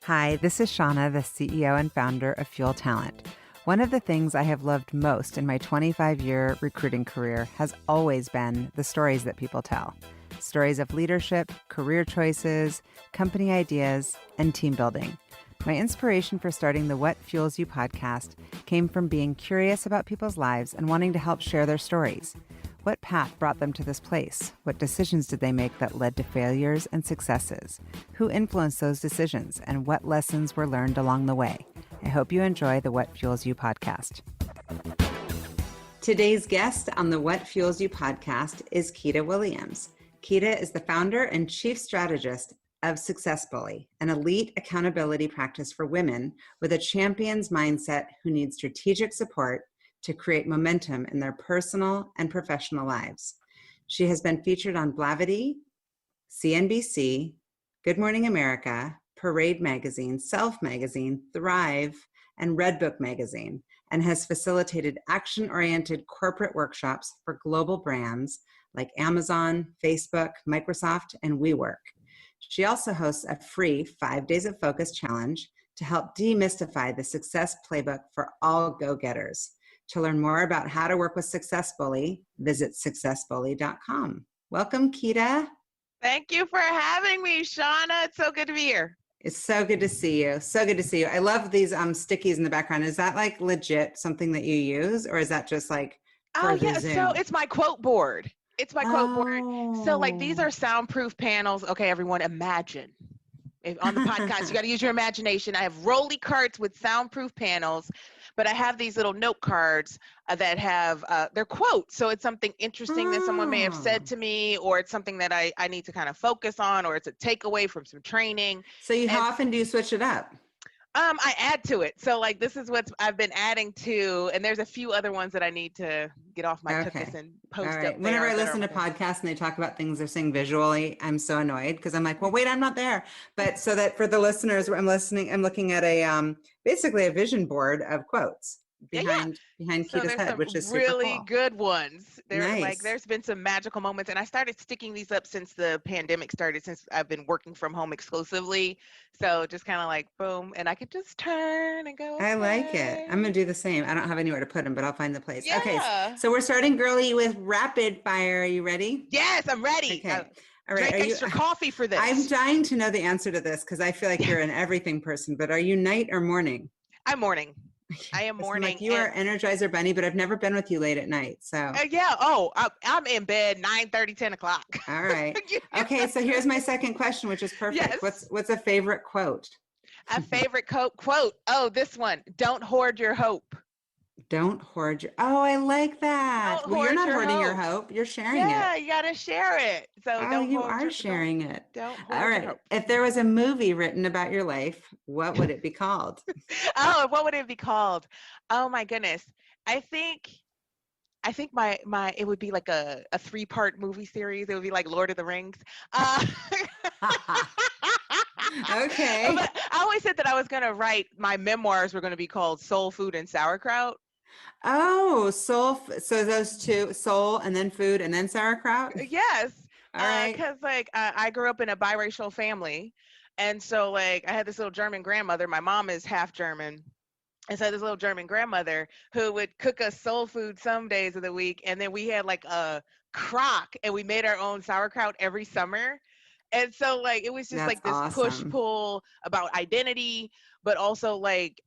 Hi, this is Shauna, the CEO and founder of Fuel Talent. One of the things I have loved most in my 25-year recruiting career has always been the stories that people tell. Stories of leadership, career choices, company ideas, and team building. My inspiration for starting the What Fuels You podcast came from being curious about people's lives and wanting to help share their stories. What path brought them to this place? What decisions did they make that led to failures and successes? Who influenced those decisions, and what lessons were learned along the way? I hope you enjoy the What Fuels You podcast. Today's guest on the What Fuels You podcast is Keita Williams. Keita is the founder and chief strategist of Success Bully, an elite accountability practice for women with a champion's mindset who need strategic support to create momentum in their personal and professional lives. She has been featured on Blavity, CNBC, Good Morning America, Parade Magazine, Self Magazine, Thrive, and Redbook Magazine, and has facilitated action-oriented corporate workshops for global brands like Amazon, Facebook, Microsoft, and WeWork. She also hosts a free 5 Days of Focus challenge to help demystify the success playbook for all go-getters. To learn more about how to work with Success Bully, visit successbully.com. Welcome, Keita. Thank you for having me, Shauna. It's so good to be here. It's so good to see you. So good to see you. I love these stickies in the background. Is that like legit something that you use, or is that just like for the Zoom? So it's my quote board. It's my quote board. So like these are soundproof panels. Okay, everyone, imagine. If on the podcast, you got to use your imagination. I have rolly carts with soundproof panels, but I have these little note cards that have their quotes. So it's something interesting that someone may have said to me, or it's something that I need to kind of focus on, or it's a takeaway from some training. So how often do you switch it up? I add to it. So like this is what I've been adding to, and there's a few other ones that I need to get off my cookies and post up there. Whenever I listen to podcasts and they talk about things they're saying visually, I'm so annoyed because I'm like, well, wait, I'm not there. But so that for the listeners, I'm looking at a basically a vision board of quotes behind Keita's head, which is really super cool. Good ones. Nice. Like there's been some magical moments, and I started sticking these up since the pandemic started, since I've been working from home exclusively. So just kind of like boom, and I could just turn and go. I like it. I'm gonna do the same. I don't have anywhere to put them, but I'll find the place. Yeah. Okay, so we're starting girly with rapid fire. Are you ready? Yes, I'm ready. Okay. All right. Drink extra coffee for this. I'm dying to know the answer to this because I feel like you're an everything person. But are you night or morning? I'm morning. I am morning. Like you are Energizer Bunny, but I've never been with you late at night. So I'm in bed 9:30, 10 o'clock. All right. Okay, so here's my second question, which is perfect. Yes. What's a favorite quote? A favorite quote. Oh, this one. Don't hoard your hope. Don't hoard your. Oh, I like that. Well, you're not hoarding your hope. You're sharing it. Yeah, you gotta share it. So you are sharing it. Don't hoard All right. your hope. If there was a movie written about your life, what would it be called? What would it be called? Oh my goodness. I think my it would be like a 3-part movie series. It would be like Lord of the Rings. Okay. But I always said that I was gonna write my memoirs were gonna be called Soul Food and Sauerkraut. Oh, soul. So those two, soul and then food and then sauerkraut? Yes. All right. Because I grew up in a biracial family. And so like I had this little German grandmother. My mom is half German. And so this little German grandmother who would cook us soul food some days of the week. And then we had like a crock and we made our own sauerkraut every summer. And so like it was just That's like this awesome. push-pull about identity, but also like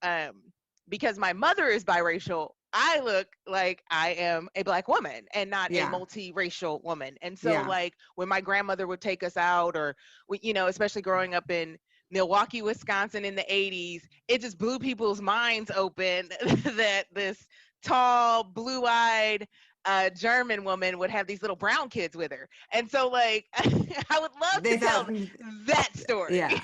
because my mother is biracial, I look like I am a Black woman and not a multiracial woman. And so like when my grandmother would take us out, or especially growing up in Milwaukee, Wisconsin in the 80s, it just blew people's minds open that this tall, blue-eyed German woman would have these little brown kids with her. And so like I would love to tell that story. Yeah,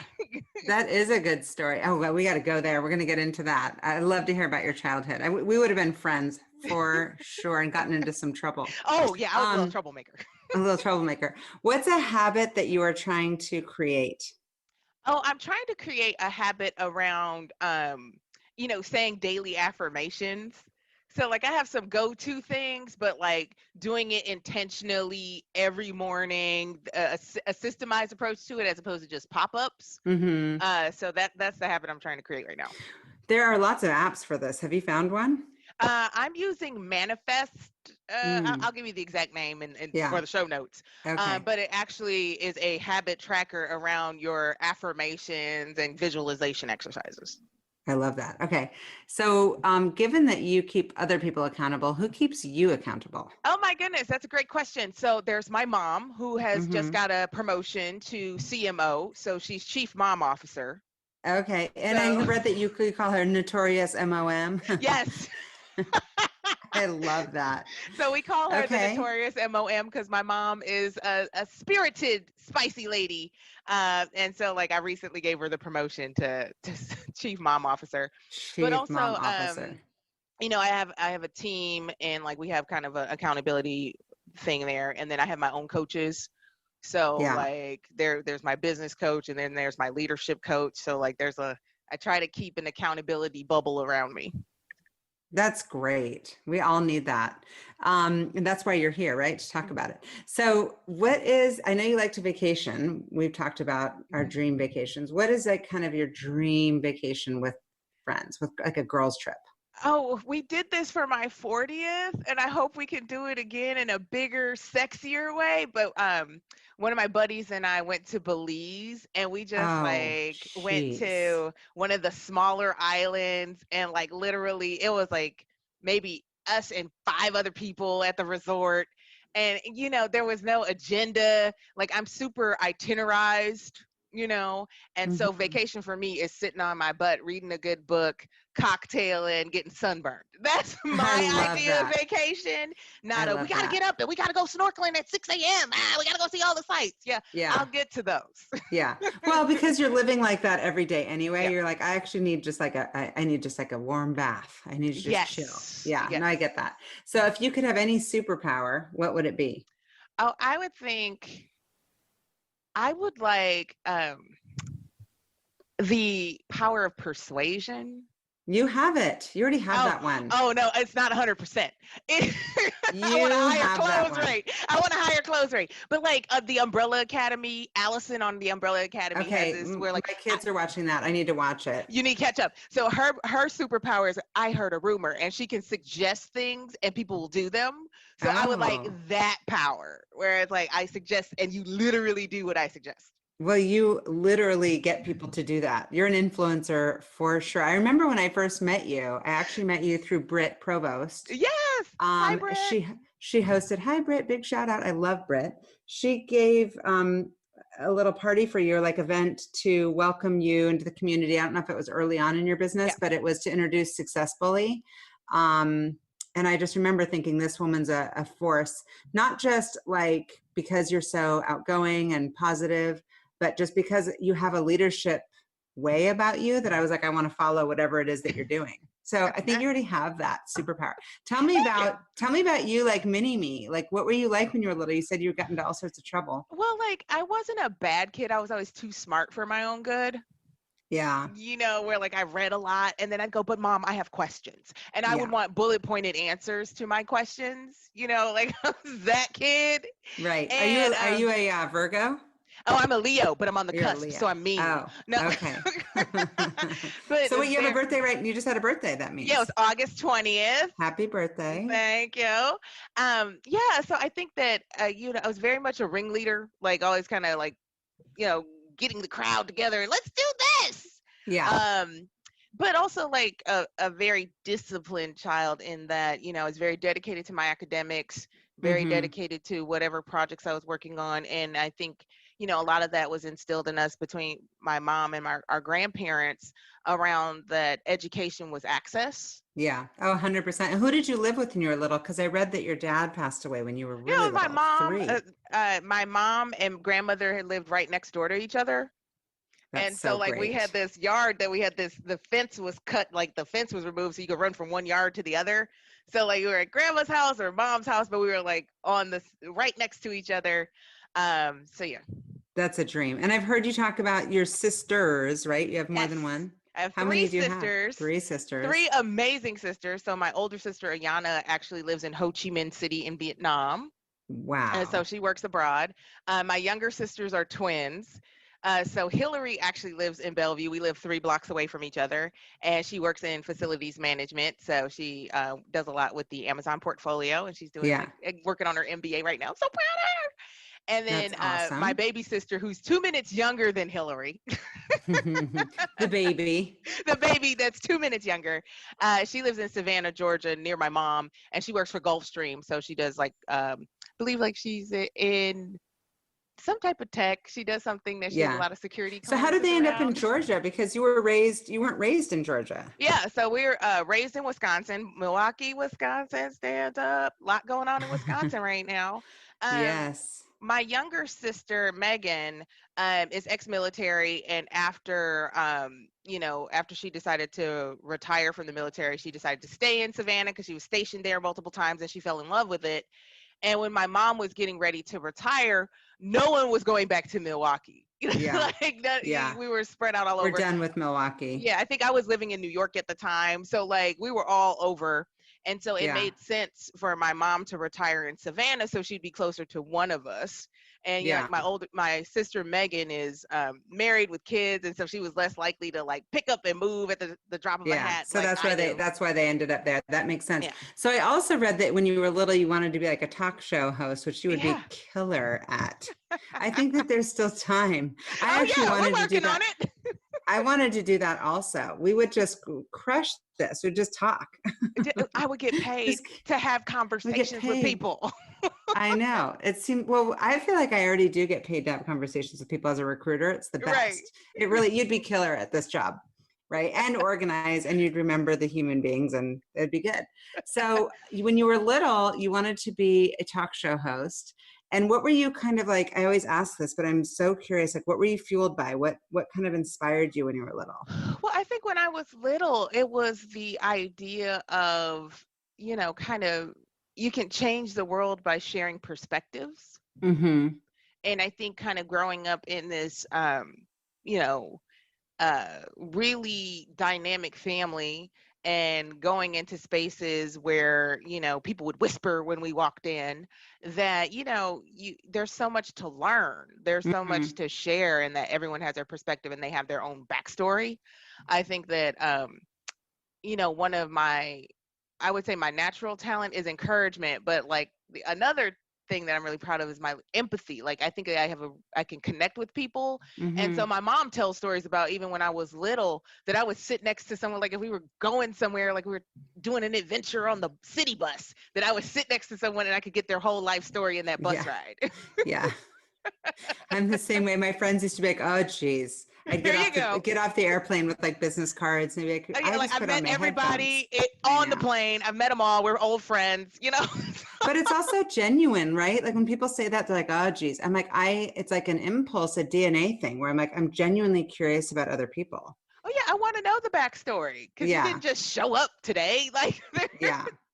that is a good story. Oh, well, we got to go there. We're going to get into that. I'd love to hear about your childhood. We would have been friends for sure and gotten into some trouble. Oh yeah, I was a little troublemaker. A little troublemaker. What's a habit that you are trying to create? Oh, I'm trying to create a habit around saying daily affirmations. So like I have some go-to things, but like doing it intentionally every morning, a systemized approach to it as opposed to just pop-ups. So that's the habit I'm trying to create right now. There are lots of apps for this. Have you found one? I'm using Manifest. I'll give you the exact name and for the show notes. Okay. But it actually is a habit tracker around your affirmations and visualization exercises. I love that. Okay. So given that you keep other people accountable, who keeps you accountable? Oh my goodness, that's a great question. So there's my mom who has just got a promotion to CMO. So she's Chief Mom Officer. Okay. And I read that you could call her Notorious MOM. Yes. I love that. So we call her the Notorious MOM because my mom is a spirited, spicy lady. And so like I recently gave her the promotion to Chief Mom Officer. But also, Mom Officer. You know, I have a team and like we have kind of an accountability thing there. And then I have my own coaches. So like there's my business coach and then there's my leadership coach. So like I try to keep an accountability bubble around me. That's great. We all need that. And that's why you're here, right? To talk about it. So I know you like to vacation. We've talked about our dream vacations. What is like kind of your dream vacation with friends, with like a girls trip? Oh, we did this for my 40th and I hope we can do it again in a bigger, sexier way. But one of my buddies and I went to Belize and we just went to one of the smaller islands and like literally it was like maybe us and 5 other people at the resort. And, you know, there was no agenda. Like I'm super itinerized, you know, and so vacation for me is sitting on my butt, reading a good book, cocktailing, getting sunburned. That's my idea of vacation. We got to get up and we got to go snorkeling at 6 a.m. We got to go see all the sights. Yeah. I'll get to those. Yeah. Well, because you're living like that every day anyway. You're like, I actually need just like I need just like a warm bath. I need to just chill. Yeah. No, I get that. So if you could have any superpower, what would it be? Oh, I would think I would like the power of persuasion. You have it. You already have that one. Oh no, it's not 100%. I want a higher close rate. I want a higher close rate. But like the Umbrella Academy, Allison on the Umbrella Academy has this where like my kids are watching that. I need to watch it. You need to catch up. So her superpower is I heard a rumor and she can suggest things and people will do them. So I would like that power where it's like I suggest and you literally do what I suggest. Well, you literally get people to do that. You're an influencer for sure. I remember when I first met you, I actually met you through Britt Provost. Yes. Hi, Britt. She hosted. Hi, Britt. Big shout out. I love Britt. She gave a little party for your like event to welcome you into the community. I don't know if it was early on in your business, but it was to introduce Success Bully. And I just remember thinking this woman's a force, not just like because you're so outgoing and positive, but just because you have a leadership way about you that I was like, I want to follow whatever it is that you're doing. So I think you already have that superpower. Tell me about you, like mini me. Like, what were you like when you were little? You said you got into all sorts of trouble. Well, like I wasn't a bad kid. I was always too smart for my own good. Yeah. You know, where like I read a lot and then I'd go, but mom, I have questions. And I would want bullet pointed answers to my questions, you know, like I was that kid. Right. And, are you a Virgo? Oh, I'm a Leo, but I'm on the cusp, so I'm mean. Oh, no. Okay. So wait, you have a birthday, right? You just had a birthday, that means. Yeah, it was August 20th. Happy birthday. Thank you. Yeah, so I think that, you know, I was very much a ringleader, like always kind of like, you know, getting the crowd together and let's do this. Yeah. But also like a very disciplined child in that, you know, I was very dedicated to my academics, very dedicated to whatever projects I was working on. And I think, you know, a lot of that was instilled in us between my mom and our grandparents around that education was access. Yeah. Oh, 100%. And who did you live with when you were little? Because I read that your dad passed away when you were really little. My mom and grandmother had lived right next door to each other. That's and so like great. We had this yard that we had the fence was cut, like the fence was removed so you could run from one yard to the other. So like we were at grandma's house or mom's house, but we were like on the right next to each other. So yeah. That's a dream. And I've heard you talk about your sisters, right? You have more than one? I have How three many do you sisters. have? Three sisters. Three amazing sisters. So my older sister, Ayana, actually lives in Ho Chi Minh City in Vietnam. Wow. And so she works abroad. My younger sisters are twins. So Hillary actually lives in Bellevue. We live 3 blocks away from each other, and she works in facilities management. So she does a lot with the Amazon portfolio, and she's doing working on her MBA right now. I'm so proud of her. And then awesome. My baby sister, who's 2 minutes younger than Hillary. The baby. The baby that's 2 minutes younger. She lives in Savannah, Georgia, near my mom, and she works for Gulfstream. So she does like, believe like she's in some type of tech. She does something that she has a lot of security. So how did they end up in Georgia? Because you weren't raised in Georgia. Yeah. So we're raised in Wisconsin, Milwaukee, Wisconsin. Stand up. A lot going on in Wisconsin right now. Yes. My younger sister, Megan, is ex-military, and after she decided to retire from the military, she decided to stay in Savannah because she was stationed there multiple times, and she fell in love with it. And when my mom was getting ready to retire, no one was going back to Milwaukee. Yeah. Like that, we were spread out all over. We're done with Milwaukee. Yeah, I think I was living in New York at the time. So like we were all over. And so it made sense for my mom to retire in Savannah so she'd be closer to one of us. And my sister Megan is married with kids, and so she was less likely to like pick up and move at the drop of a hat. So that's why they ended up there. That makes sense. Yeah. So I also read that when you were little, you wanted to be like a talk show host, which you would be killer at. I think that there's still time. I actually wanted to do that. I wanted to do that also. We would just crush this. We'd just talk. I would get paid to have conversations with people. I know. It seemed, I feel like I already do get paid to have conversations with people as a recruiter. It's the best. Right. It really, you'd be killer at this job, right? And organize, and you'd remember the human beings, and it'd be good. So when you were little, you wanted to be a talk show host. And what were you kind of like, I always ask this, but I'm so curious, like what were you fueled by? What kind of inspired you when you were little? Well, I think when I was little, it was the idea of, kind of, you can change the world by sharing perspectives. Mm-hmm. And I think kind of growing up in this, really dynamic family, and going into spaces where, people would whisper when we walked in, that, there's so much to learn. There's so much to share, and that everyone has their perspective and they have their own backstory. I think that, one of I would say my natural talent is encouragement, but like another thing that I'm really proud of is my empathy. Like I think I can connect with people. Mm-hmm. And so my mom tells stories about even when I was little, that I would sit next to someone, like if we were going somewhere, like we were doing an adventure on the city bus, that I would sit next to someone and I could get their whole life story in that bus ride. Yeah. I'm the same way. My friends used to be like, oh, geez. I'd get off the airplane with like business cards and be like, I've met everybody on the plane. I've met them all. We're old friends, But it's also genuine, right? Like when people say that, they're like, oh, geez. I'm like, it's like an impulse, a DNA thing where I'm like, I'm genuinely curious about other people. Oh yeah. I want to know the backstory, because you didn't just show up today. Like,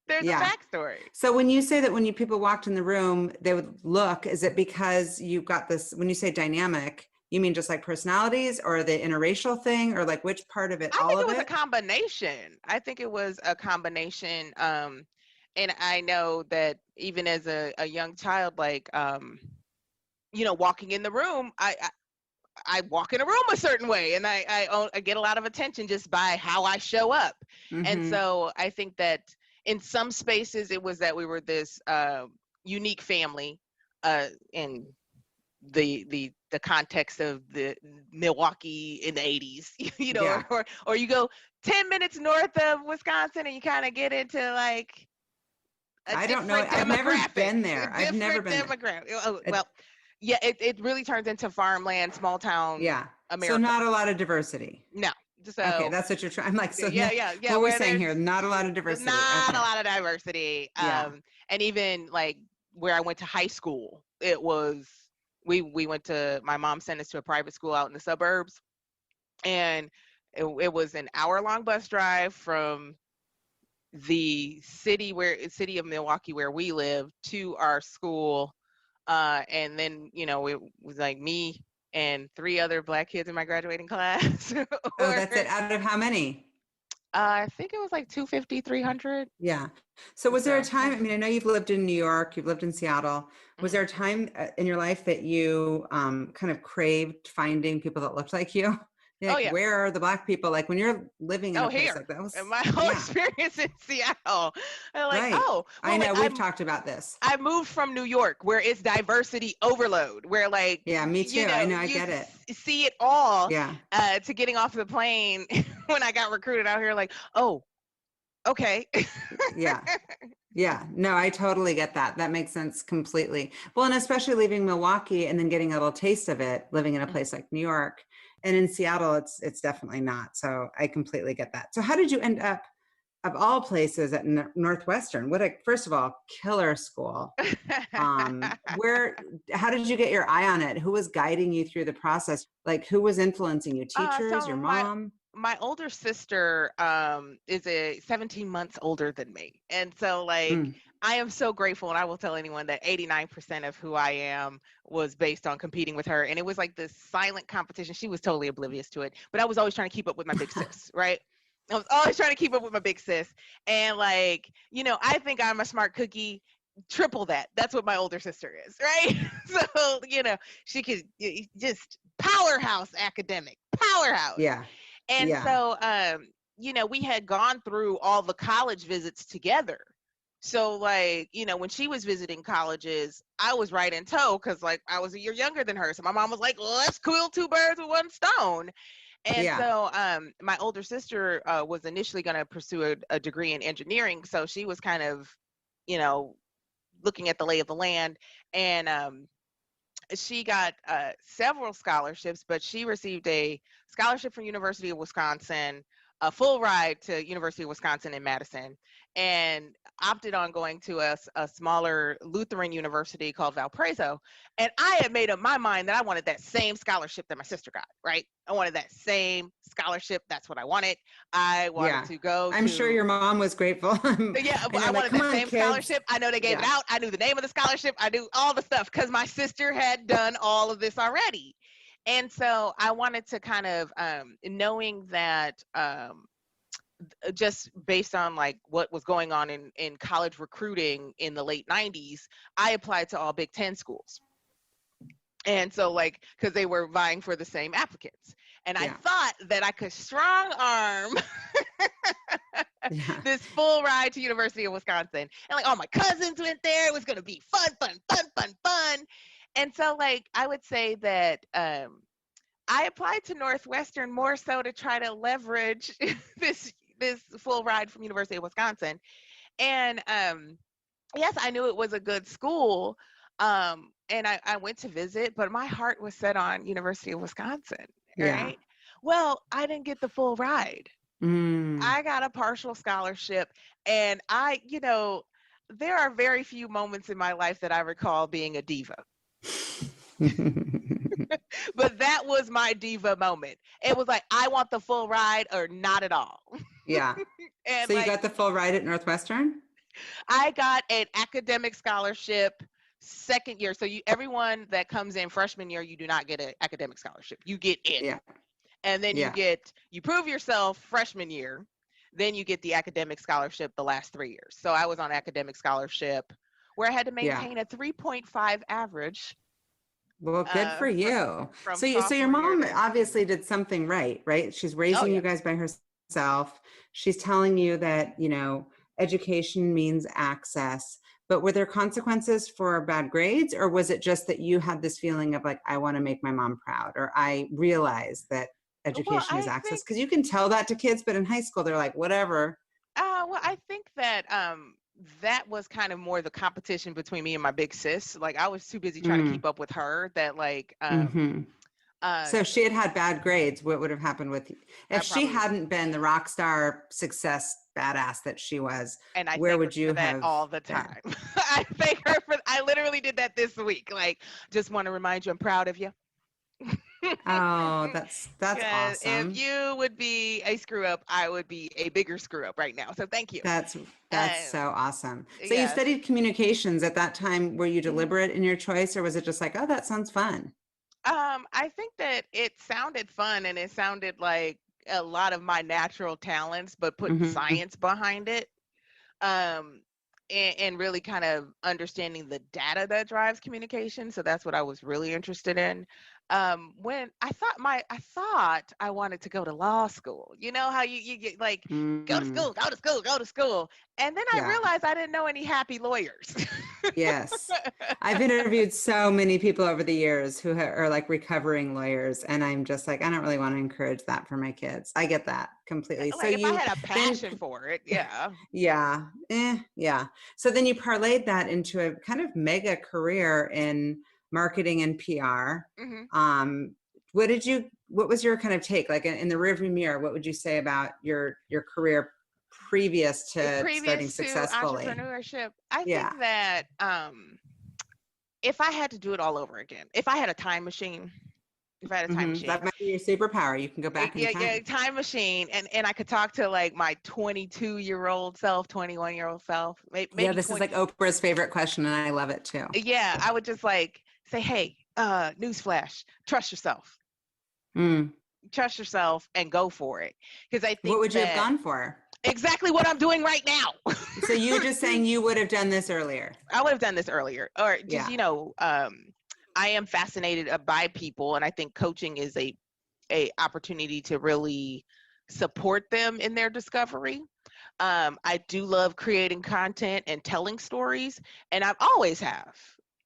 there's a backstory. So when you say that when people walked in the room, they would look, is it because you got this, when you say dynamic, you mean just like personalities, or the interracial thing, or like which part of it? I think it was a combination. I think it was a combination. And I know that even as a young child, like, walking in the room, I walk in a room a certain way, and I get a lot of attention just by how I show up. Mm-hmm. And so I think that in some spaces it was that we were this unique family, in the context of the Milwaukee in the 80s, or you go 10 minutes north of Wisconsin and you kind of get into like I don't know. I've never been there. I've never been there. Oh, well, yeah, it really turns into farmland, small town. Yeah. America. So not a lot of diversity. No. So, okay, that's what you're trying. I'm like, so yeah. What we're saying here, not a lot of diversity. Not a lot of diversity. And even like where I went to high school, it was we went to, my mom sent us to a private school out in the suburbs, and it was an hour-long bus drive from the city of Milwaukee where we live to our school, and then it was like me and 3 other Black kids in my graduating class. Oh, that's it. Out of how many? I think it was like 250, 300. Yeah. So was there a time, Yeah. I mean, I know you've lived in New York, you've lived in Seattle. Was there a time in your life that you kind of craved finding people that looked like you? Like, Yeah. where are the Black people? Like when you're living in a place here. like that was And my whole experience in Seattle. And like, right. I know, we've talked about this. I moved from New York where it's diversity overload, where like, yeah, me too. I know, I get it. See it all. Yeah. To getting off the plane when I got recruited out here, like, oh, okay. Yeah. Yeah, no, I totally get that. That makes sense completely. Well, and especially leaving Milwaukee and then getting a little taste of it, living in a place like New York. And in Seattle, it's definitely not. So I completely get that. So how did you end up, of all places, at Northwestern? What a, first of all, killer school. How did you get your eye on it? Who was guiding you through the process? Like, who was influencing you? Teachers, your mom? My older sister is 17 months older than me. And so like, I am so grateful, and I will tell anyone that 89% of who I am was based on competing with her. And it was like this silent competition. She was totally oblivious to it, but I was always trying to keep up with my big sis, right? I was always trying to keep up with my big sis. And like, I think I'm a smart cookie. Triple that. That's what my older sister is, right? So, she could just powerhouse academic, powerhouse. Yeah. And so, we had gone through all the college visits together. So like, when she was visiting colleges, I was right in tow because like I was a year younger than her. So my mom was like, well, let's kill 2 birds with 1 stone. And so my older sister was initially going to pursue a degree in engineering. So she was kind of, looking at the lay of the land. And she got several scholarships, but she received a scholarship from University of Wisconsin, a full ride to University of Wisconsin in Madison, and opted on going to a smaller Lutheran university called Valparaiso. And I had made up my mind that I wanted that same scholarship that my sister got, right? I wanted that same scholarship. That's what I wanted. I wanted to go I'm sure your mom was grateful. Yeah, I wanted that same scholarship. I know they gave it out. I knew the name of the scholarship. I knew all the stuff because my sister had done all of this already. And so I wanted to kind of, knowing that just based on like what was going on in college recruiting in the late 90s, I applied to all Big Ten schools. And so like, because they were vying for the same applicants. And I thought that I could strong arm this full ride to University of Wisconsin. And like all my cousins went there. It was going to be fun, fun, fun, fun, fun. And so like, I would say that I applied to Northwestern more so to try to leverage this full ride from University of Wisconsin. And yes, I knew it was a good school. And I went to visit, but my heart was set on University of Wisconsin, right? Well, I didn't get the full ride. I got a partial scholarship, and there are very few moments in my life that I recall being a diva. But that was my diva moment. It was like, I want the full ride or not at all. Yeah. And so you got the full ride at Northwestern? I got an academic scholarship second year. So everyone that comes in freshman year, you do not get an academic scholarship. You get in. Yeah. And then you prove yourself freshman year. Then you get the academic scholarship the last 3 years. So I was on academic scholarship where I had to maintain a 3.5 average. Well, good for you. So your mom obviously did something right? She's raising you guys by herself. She's telling you that, education means access. But were there consequences for bad grades, or was it just that you had this feeling of like, I want to make my mom proud, or I realize that education is access? Because you can tell that to kids, but in high school, they're like, whatever. Well, I think that that was kind of more the competition between me and my big sis. Like I was too busy trying to keep up with her that like, so if she had bad grades, what would have happened with you? If she hadn't been the rock star success badass that she was, and where would you have all the time? I thank her for, I literally did that this week. Like, just want to remind you, I'm proud of you. Oh, that's awesome. If you would be a screw up, I would be a bigger screw up right now. So thank you. That's so awesome. So you studied communications at that time. Were you deliberate in your choice, or was it just like, oh, that sounds fun? I think that it sounded fun and it sounded like a lot of my natural talents, but putting Mm-hmm. science behind it. Um, and really kind of understanding the data that drives communication. So that's what I was really interested in. When I thought I wanted to go to law school. You know how you get like go to Mm-hmm. school, go to school, go to school, and then I Yeah. realized I didn't know any happy lawyers. Yes. I've interviewed so many people over the years who are like recovering lawyers, and I'm just like, I don't really want to encourage that for my kids. I get that completely. So Like if I you had a then, passion for it, yeah. yeah, yeah. So then you parlayed that into a kind of mega career in marketing and PR. Hmm. What was your kind of take, like in the rearview mirror? What would you say about your career previous to starting Previous to successfully? entrepreneurship, I Yeah. think that if I had to do it all over again, if I had a time machine, if I had a time Mm-hmm. machine, That might be your superpower. You can go back in yeah, yeah, time. time machine, and I could talk to like my 22-year-old self, 21-year-old self, Yeah, maybe this is 20. like Oprah's favorite question, and I love it too. Yeah, I would just like say, hey, newsflash, Mm. trust yourself, and go for it, because I What think would you have that gone for? exactly what I'm doing right now. So you just saying you would have done this earlier. I would have done this earlier, or just Yeah. I am fascinated by people, and I think coaching is a opportunity to really support them in their discovery. I do love creating content and telling stories, and I've always have.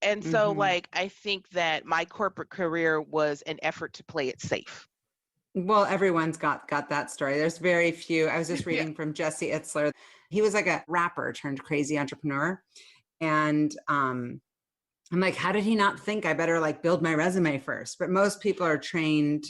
And so, Mm-hmm. like, I think that my corporate career was an effort to play it safe. Well, everyone's got that story. There's very few. I was just Yeah. reading from Jesse Itzler. He was like a rapper turned crazy entrepreneur. And I'm like, how did he not think I better like build my resume first? But most people are trained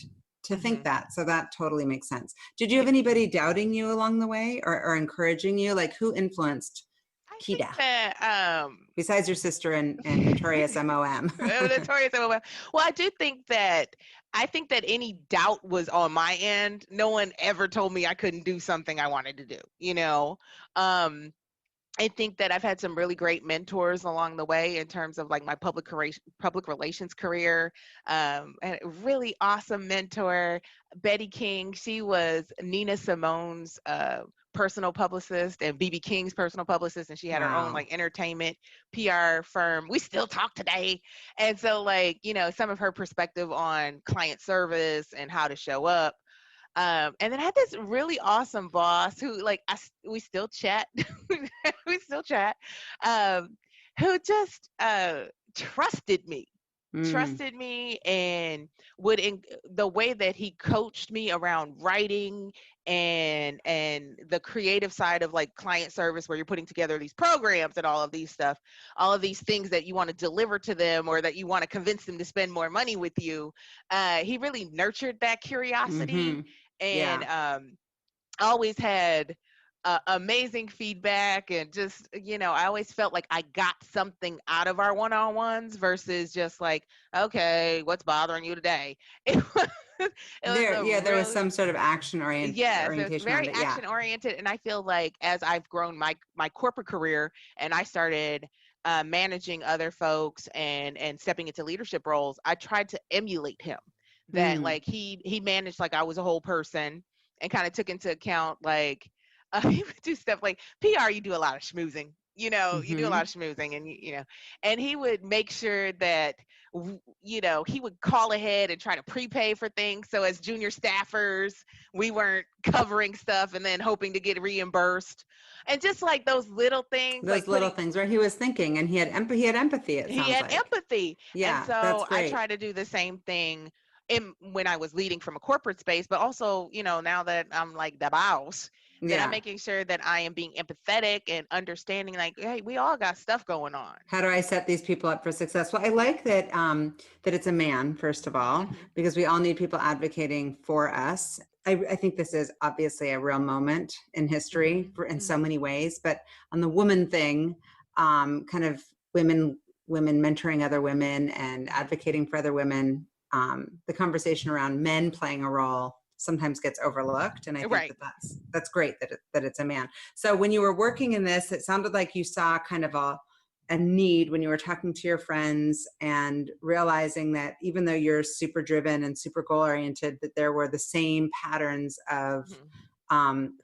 to think Hmm. that. So that totally makes sense. Did you have anybody doubting you along the way or encouraging you? Like who influenced I think Keita that besides your sister and notorious MOM? notorious MLM. Well, I think that any doubt was on my end. No one ever told me I couldn't do something I wanted to do. Um, I think that I've had some really great mentors along the way in terms of like my public relations career. And a really awesome mentor, Betty King. She was Nina Simone's personal publicist and BB King's personal publicist, and she had her own Wow. like entertainment PR firm. We still talk today, and so like some of her perspective on client service and how to show up. And then I had this really awesome boss who, like, we still chat, we still chat, um, who just trusted me, Mm, and the way that he coached me around writing and the creative side of like client service, where you're putting together these programs and all of these things that you want to deliver to them or that you want to convince them to spend more money with you. He really nurtured that curiosity, mm-hmm. and Yeah. always had amazing feedback, and just I always felt like I got something out of our one-on-ones versus just like, okay, what's bothering you today. it was, it was a There was really, some sort of yeah, so it's orientation around very it. Yeah. action oriented, and I feel like as I've grown my corporate career and I started managing other folks and stepping into leadership roles, I tried to emulate him. That Mm, like he managed like I was a whole person, and kind of took into account like he would do stuff like PR. You do a lot of schmoozing. You do a mm-hmm. lot of schmoozing, and and he would make sure that he would call ahead and try to prepay for things. So as junior staffers, we weren't covering stuff and then hoping to get reimbursed, and just like those little things, Those like little putting things where he was thinking and he had empathy, it he sounds had like. empathy. And Yeah, that's so I great. try to do the same thing when I was leading from a corporate space, but also, now that I'm like the boss, that I'm Yeah. making sure that I am being empathetic and understanding, like, hey, we all got stuff going on. How do I set these people up for success? Well, I like that that it's a man, first of all, Hmm. because we all need people advocating for us. I think this is obviously a real moment in history Hmm. in so Hmm. many ways. But on the woman thing, kind of women mentoring other women and advocating for other women, the conversation around men playing a role sometimes gets overlooked, and I think Right. that that's great that it's a man. So when you were working in this, it sounded like you saw kind of a need when you were talking to your friends and realizing that even though you're super driven and super goal oriented, that there were the same patterns of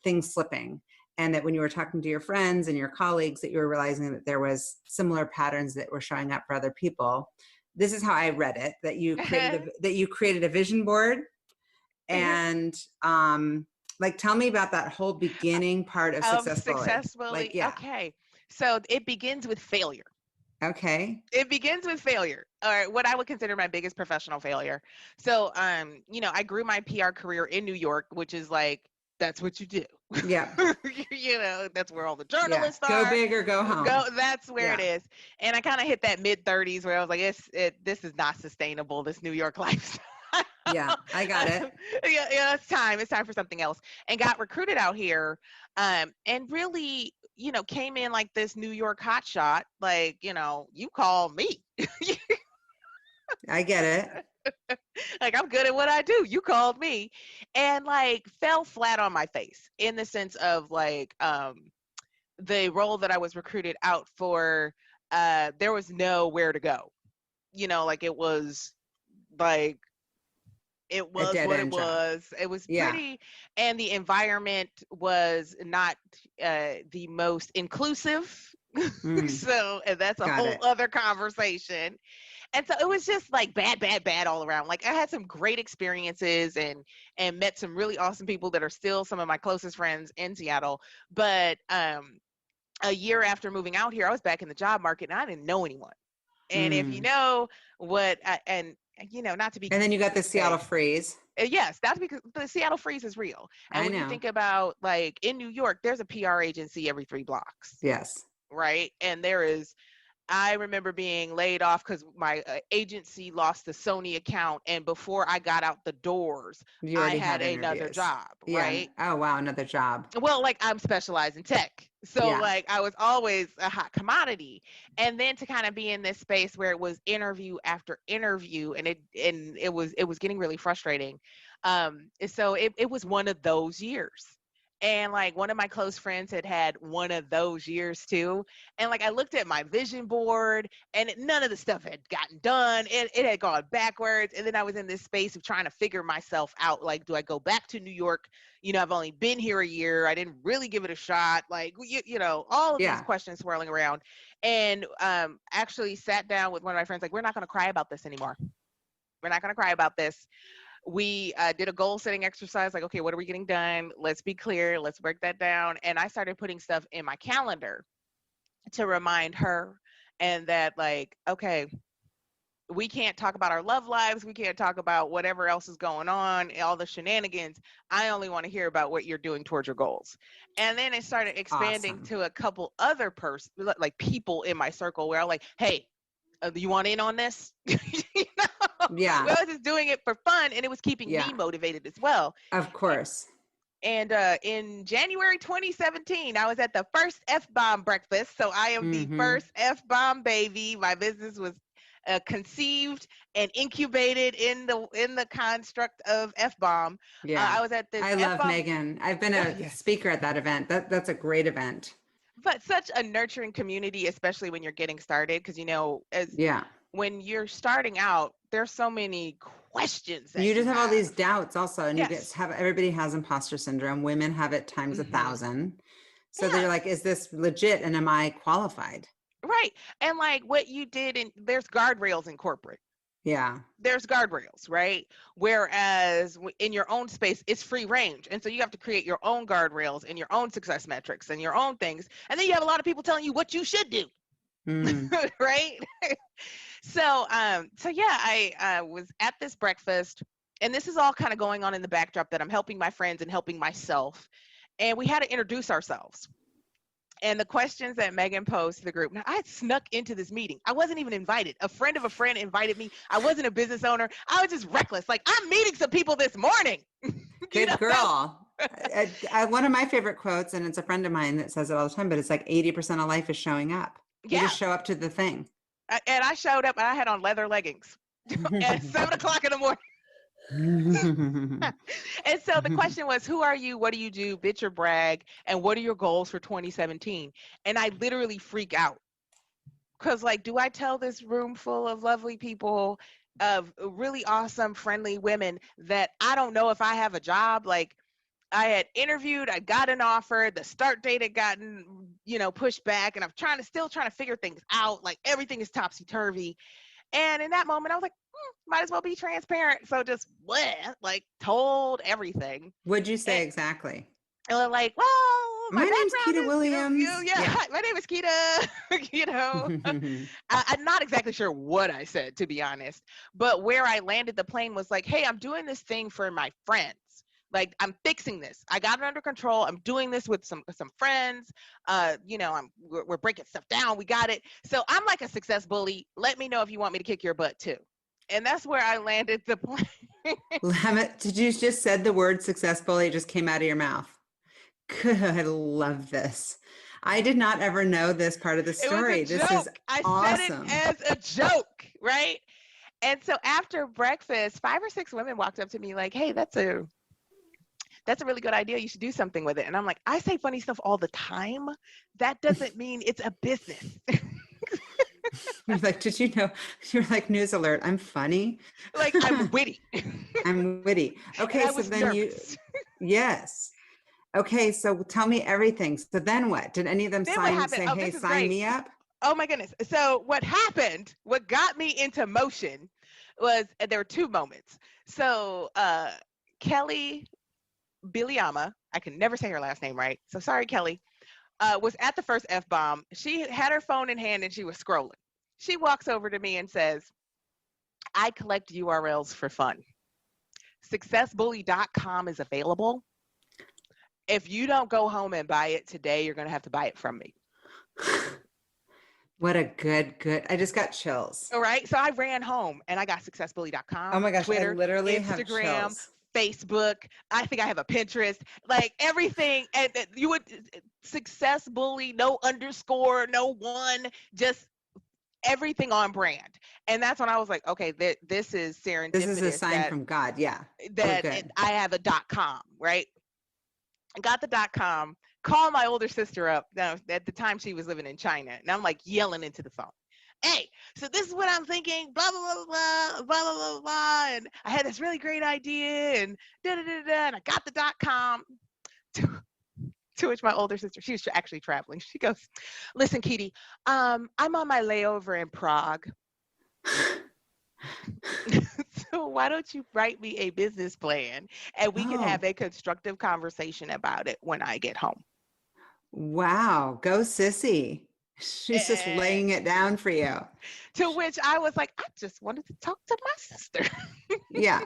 things slipping, and that when you were talking to your friends and your colleagues, that you were realizing that there was similar patterns that were showing up for other people. This is how I read it, that you created a vision board. And like, tell me about that whole beginning part of Success Bully. Like, yeah. Okay. So it begins with failure. Okay. It begins with failure, or what I would consider my biggest professional failure. So, I grew my PR career in New York, which is like, that's what you do. Yeah. That's where all the journalists are. Go big or go home. That's where it is. And I kind of hit that mid-30s where I was like, this is not sustainable, this New York lifestyle. Yeah, I got it. Yeah, it's time for something else. And got recruited out here, and really, came in like this New York hotshot. Like, you call me. I get it. Like, I'm good at what I do. You called me. And like fell flat on my face in the sense of like the role that I was recruited out for, there was nowhere to go. Like it was like, it was what it was. It was pretty, and the environment was not the most inclusive. So, and that's a whole other conversation. And so it was just like bad all around. Like, I had some great experiences and met some really awesome people that are still some of my closest friends in Seattle. But a year after moving out here, I was back in the job market and I didn't know anyone. And if you know what, not to be, and then you got the Seattle freeze. Yes, that's because the Seattle freeze is real. And when you think about, like, in New York, there's a PR agency every 3 blocks. Yes. Right. And I remember being laid off because my agency lost the Sony account. And before I got out the doors, I had another job. Right. Oh, wow. Another job. Well, like, I'm specialized in tech. So like I was always a hot commodity. And then to kind of be in this space where it was interview after interview, and it was getting really frustrating. So it was one of those years. And like one of my close friends had one of those years too. And like I looked at my vision board and none of the stuff had gotten done. It had gone backwards. And then I was in this space of trying to figure myself out. Like, do I go back to New York? I've only been here a year. I didn't really give it a shot. Like, all of these questions swirling around. And actually sat down with one of my friends, like, we're not going to cry about this anymore. We're not going to cry about this. We did a goal setting exercise, like, okay, what are we getting done? Let's be clear. Let's break that down. And I started putting stuff in my calendar to remind her, and that, like, okay, we can't talk about our love lives. We can't talk about whatever else is going on, all the shenanigans. I only want to hear about what you're doing towards your goals. And then it started expanding to a couple other people in my circle where I'm like, hey, you want in on this? Yeah. I was just doing it for fun, and it was keeping me motivated as well. Of course. And in January 2017, I was at the first F-bomb breakfast. So I am the first F-bomb baby. My business was conceived and incubated in the construct of F-bomb. Yeah. I was at this. I love Megan. I've been a speaker at that event. That's a great event. But such a nurturing community, especially when you're getting started, because when you're starting out, there's so many questions. You just have all these doubts also, and everybody has imposter syndrome. Women have it times 1,000. So they're like, is this legit, and am I qualified? Right. And like what you did, there's guardrails in corporate. Yeah. There's guardrails, right? Whereas in your own space, it's free range. And so you have to create your own guardrails and your own success metrics and your own things. And then you have a lot of people telling you what you should do. Right? So I was at this breakfast, and this is all kind of going on in the backdrop that I'm helping my friends and helping myself. And we had to introduce ourselves. And the questions that Megan posed to the group. Now, I had snuck into this meeting. I wasn't even invited. A friend of a friend invited me. I wasn't a business owner. I was just reckless. Like, I'm meeting some people this morning. Good girl. One of my favorite quotes, and it's a friend of mine that says it all the time, but it's like 80% of life is showing up. You just show up to the thing. And I showed up, and I had on leather leggings at 7:00 in the morning. And so the question was, who are you? What do you do? Bitch or brag? And what are your goals for 2017? And I literally freak out Because like, do I tell this room full of lovely people, of really awesome, friendly women, that I don't know if I have a job? Like, I had interviewed, I got an offer, the start date had gotten, pushed back, and I'm still trying to figure things out. Like, everything is topsy-turvy. And in that moment, I was like, might as well be transparent. So just told everything. What'd you say exactly? And we're like, well, my name's background Keita is, Williams. Hi, my name is Keita. I'm not exactly sure what I said, to be honest, but where I landed the plane was like, hey, I'm doing this thing for my friends. Like, I'm fixing this. I got it under control. I'm doing this with some friends. We're breaking stuff down. We got it. So I'm like a success bully. Let me know if you want me to kick your butt too. And that's where I landed the plane. Did you just said the word success bully? It just came out of your mouth. Good. I love this. I did not ever know this part of the story. This is awesome. I said it as a joke, right? And so after breakfast, 5 or 6 women walked up to me like, hey, that's a really good idea. You should do something with it. And I'm like, I say funny stuff all the time. That doesn't mean it's a business. You're like, did you know? You're like, news alert. I'm funny. Like, I'm witty. I'm witty. Okay. So then nervous. Yes. Okay. So tell me everything. So then what? Did any of them say, hey, sign me up? Oh my goodness. So what happened, what got me into motion was, there were 2 moments. So Kelly Biliama, I can never say her last name right, so sorry, Kelly, was at the first F-bomb. She had her phone in hand and she was scrolling. She walks over to me and says, I collect URLs for fun. Successbully.com is available. If you don't go home and buy it today, you're going to have to buy it from me. What a good. I just got chills. All right. So I ran home and I got successbully.com. Oh my gosh. Twitter, I literally Instagram, have chills. Facebook. I think I have a Pinterest, like everything. And you would Success Bully, no underscore, no one, just everything on brand. And that's when I was like, okay, this is serendipitous. This is a sign from God. Yeah. That I have a .com, right? I got the .com, called my older sister up. Now, at the time she was living in China. And I'm like yelling into the phone. Hey, so this is what I'm thinking, blah, blah, blah, blah, blah, blah, blah, blah. And I had this really great idea and da-da-da-da, and I got the .com. To which my older sister, she was actually traveling. She goes, listen, Keita, I'm on my layover in Prague. So why don't you write me a business plan and we can have a constructive conversation about it when I get home. Wow. Go sissy. She's just laying it down for you. To which I was like, I just wanted to talk to my sister. Yeah.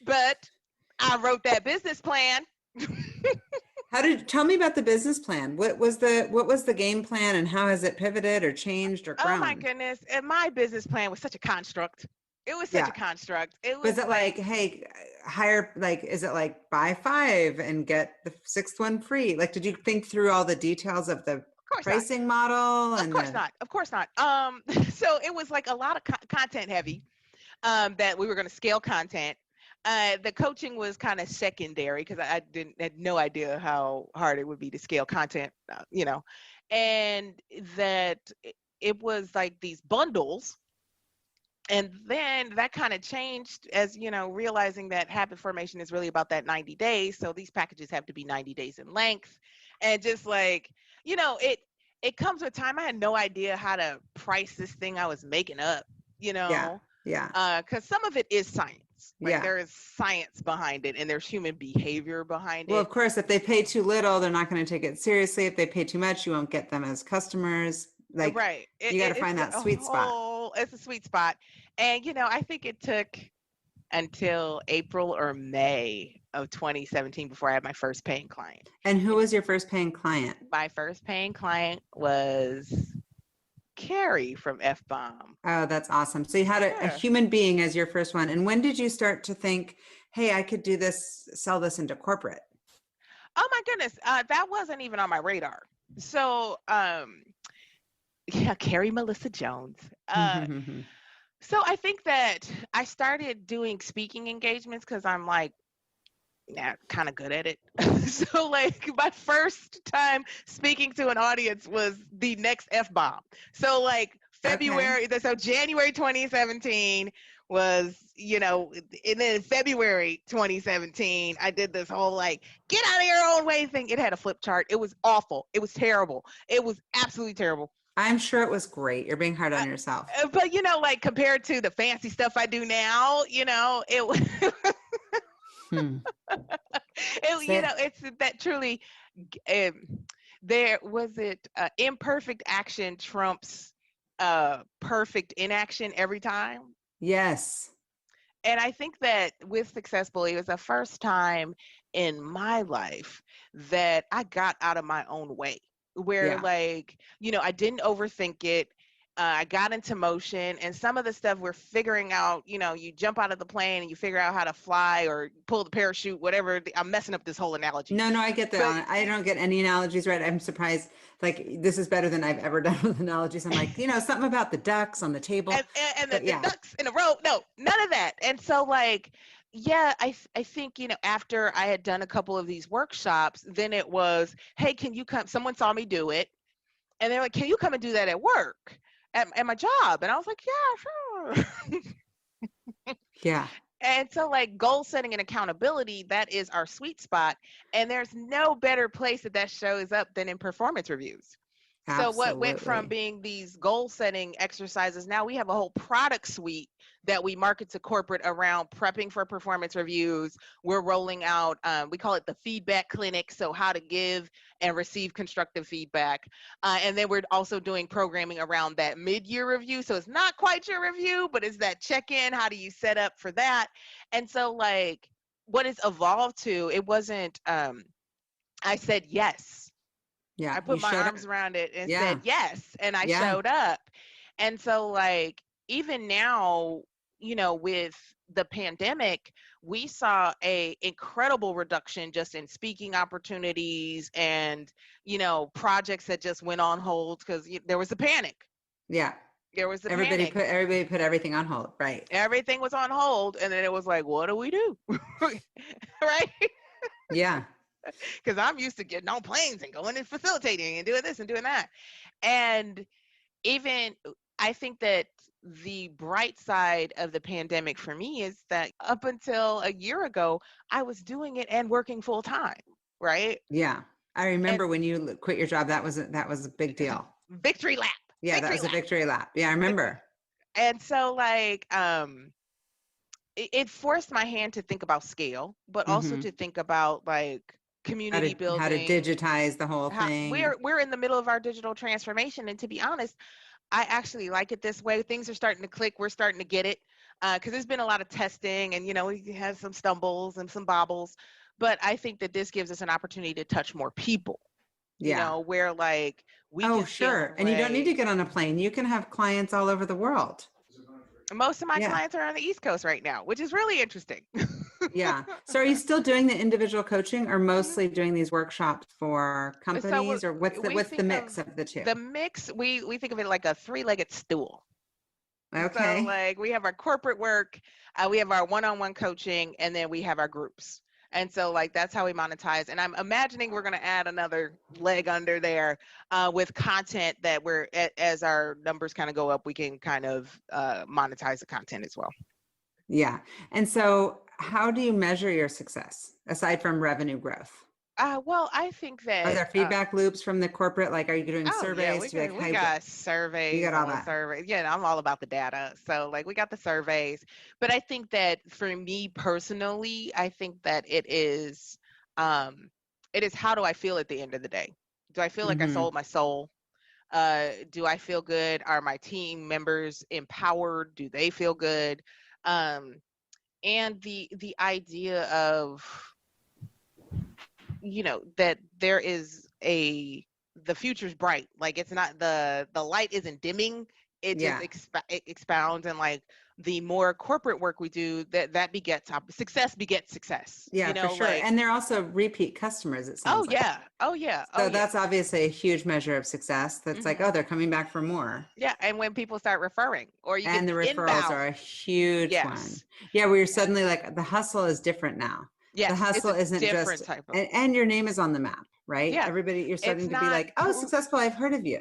But I wrote that business plan. Tell me about the business plan. What was the game plan and how has it piveted or changed or grown? Oh my goodness. And my business plan was such a construct. It was such a construct. Was it like, hey, hire, like, is it like buy 5 and get the 6th one free? Like, did you think through all the details of the pricing model? Of course not. So it was like a lot of content heavy, that we were going to scale content. The coaching was kind of secondary because I had no idea how hard it would be to scale content, and that it was like these bundles. And then that kind of changed as, realizing that habit formation is really about that 90 days. So these packages have to be 90 days in length. And just like, it comes with time. I had no idea how to price this thing I was making up, Yeah. Because some of it is science. There is science behind it and there's human behavior behind it. Well, of course, if they pay too little, they're not going to take it seriously. If they pay too much, you won't get them as customers. Like, right. You got to find that sweet spot. It's a sweet spot. And, I think it took until April or May of 2017 before I had my first paying client. And who was your first paying client? My first paying client was Carrie from F-Bomb. Oh, that's awesome. So you had a human being as your first one. And when did you start to think, hey, I could do this, sell this into corporate? Oh my goodness. That wasn't even on my radar. So, Carrie Melissa Jones. So I think that I started doing speaking engagements because I'm like, Yeah, kind of good at it. So like my first time speaking to an audience was the next F-bomb. So like February, Okay. so January 2017 was, and then February 2017, I did this whole like, get out of your own way thing. It had a flip chart. It was awful. It was terrible. It was absolutely terrible. I'm sure it was great. You're being hard on yourself. But like compared to the fancy stuff I do now, it was it's that truly there was it imperfect action trumps perfect inaction every time. Yes. And I think that with Success Bully, it was the first time in my life that I got out of my own way, where like, I didn't overthink it. I got into motion, and some of the stuff we're figuring out, you jump out of the plane and you figure out how to fly or pull the parachute, whatever. I'm messing up this whole analogy. No, I get that. I don't get any analogies right. I'm surprised. Like, this is better than I've ever done with analogies. I'm like, something about the ducks on the table. And the ducks in a row. No, none of that. And so like, yeah, I think, after I had done a couple of these workshops, then it was, hey, can you come? Someone saw me do it. And they're like, can you come and do that at work? At my job? And I was like, yeah, sure. Yeah. And so like goal setting and accountability, that is our sweet spot. And there's no better place that shows up than in performance reviews. Absolutely. So what went from being these goal setting exercises, now we have a whole product suite that we market to corporate around prepping for performance reviews. We're rolling out, we call it the feedback clinic. So how to give and receive constructive feedback. And then we're also doing programming around that mid-year review. So it's not quite your review, but it's that check-in. How do you set up for that? And so like what it's evolved to, it wasn't, I said yes. Yeah. I put my arms around it and said yes, and I showed up. And so like even now, with the pandemic, we saw a incredible reduction just in speaking opportunities and projects that just went on hold because there was a panic. Yeah. There was everybody put everything on hold, right? Everything was on hold, and then it was like, what do we do? Right? Yeah. Because I'm used to getting on planes and going and facilitating and doing this and doing that. And even I think that the bright side of the pandemic for me is that up until a year ago, I was doing it and working full time, right? Yeah. I remember when you quit your job, that was a big deal. Victory lap. Yeah, that was a victory lap. Yeah, I remember. And so like it forced my hand to think about scale, but also to think about like community building, how to digitize the whole thing. We're in the middle of our digital transformation, and to be honest, I actually like it this way. Things are starting to click. We're starting to get it because there's been a lot of testing, and we had some stumbles and some bobbles, but I think that this gives us an opportunity to touch more people. Where like we and you don't need to get on a plane. You can have clients all over the world. Most of my clients are on the East Coast right now, which is really interesting. Yeah. So are you still doing the individual coaching or mostly doing these workshops for companies, or what's the mix of the two? The mix, we think of it like a three-legged stool. Okay. So like we have our corporate work, we have our one-on-one coaching, and then we have our groups. And so like that's how we monetize. And I'm imagining we're going to add another leg under there with content that as our numbers kind of go up, we can kind of monetize the content as well. Yeah. And so how do you measure your success aside from revenue growth? Well, I think that are there feedback loops from the corporate? Like, are you doing surveys? Yeah, we got surveys. You got all that. Surveys. Yeah, I'm all about the data. So, like, we got the surveys. But I think that for me personally, I think that it is how do I feel at the end of the day? Do I feel like I sold my soul? Do I feel good? Are my team members empowered? Do they feel good? And the idea of that there is the future's bright. Like it's not the light isn't dimming. It just it expounds, and like the more corporate work we do, that begets success begets success. Yeah, for sure. And they're also repeat customers. It sounds like. Oh yeah. So that's obviously a huge measure of success. That's like, they're coming back for more. Yeah, and when people start referring, or the referrals are a huge one. Yeah, where you're suddenly like the hustle is different now. Yes, the hustle it's a isn't different just, type of. and your name is on the map, right? Yeah, Everybody, you're starting it's to be not. like, oh, successful. I've heard of you.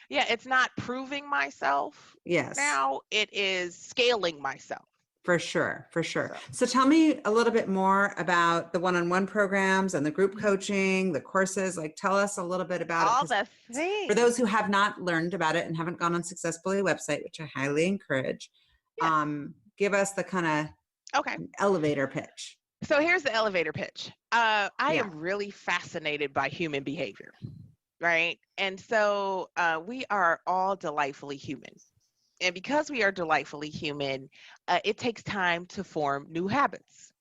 Yeah, it's not proving myself. Yes. Now it is scaling myself. For sure. For sure. So tell me a little bit more about the one-on-one programs and the group coaching, the courses. Like, tell us a little bit about All it. the things. For those who have not learned about it and haven't gone on Success Bully website, which I highly encourage, give us the kind of elevator pitch. So here's the elevator pitch. I am really fascinated by human behavior, right? And so we are all delightfully human. And because we are delightfully human, it takes time to form new habits.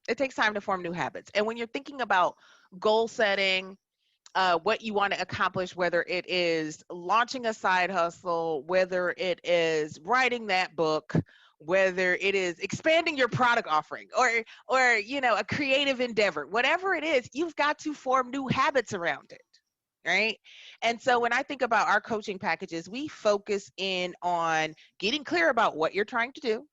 It takes time to form new habits. And when you're thinking about goal setting, what you want to accomplish, whether it is launching a side hustle, whether it is writing that book, whether it is expanding your product offering or you know, a creative endeavor, whatever it is, you've got to form new habits around it. Right. And so when I think about our coaching packages, we focus in on getting clear about what you're trying to do,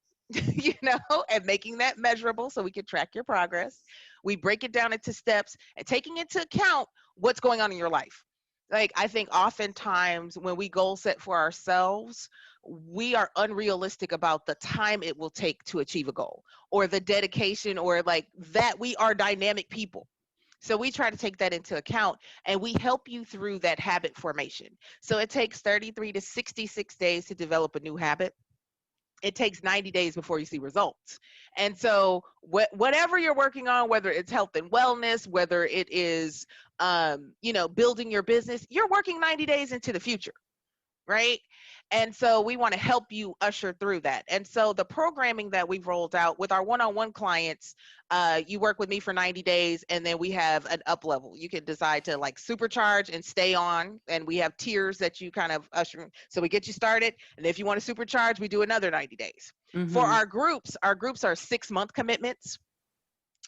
you know, and making that measurable so we can track your progress. We break it down into steps and taking into account what's going on in your life. Like, I think oftentimes when we goal set for ourselves, we are unrealistic about the time it will take to achieve a goal or the dedication or like that we are dynamic people. So we try to take that into account and we help you through that habit formation. So it takes 33 to 66 days to develop a new habit. It takes 90 days before you see results. And so whatever you're working on, whether it's health and wellness, whether it is, you know, building your business, you're working 90 days into the future. Right. And so we want to help you usher through that. And so the programming that we've rolled out with our one-on-one clients, you work with me for 90 days and then we have an up level. You can decide to like supercharge and stay on. And we have tiers that you kind of usher. So we get you started. And if you want to supercharge, we do another 90 days. For our groups are 6-month commitments.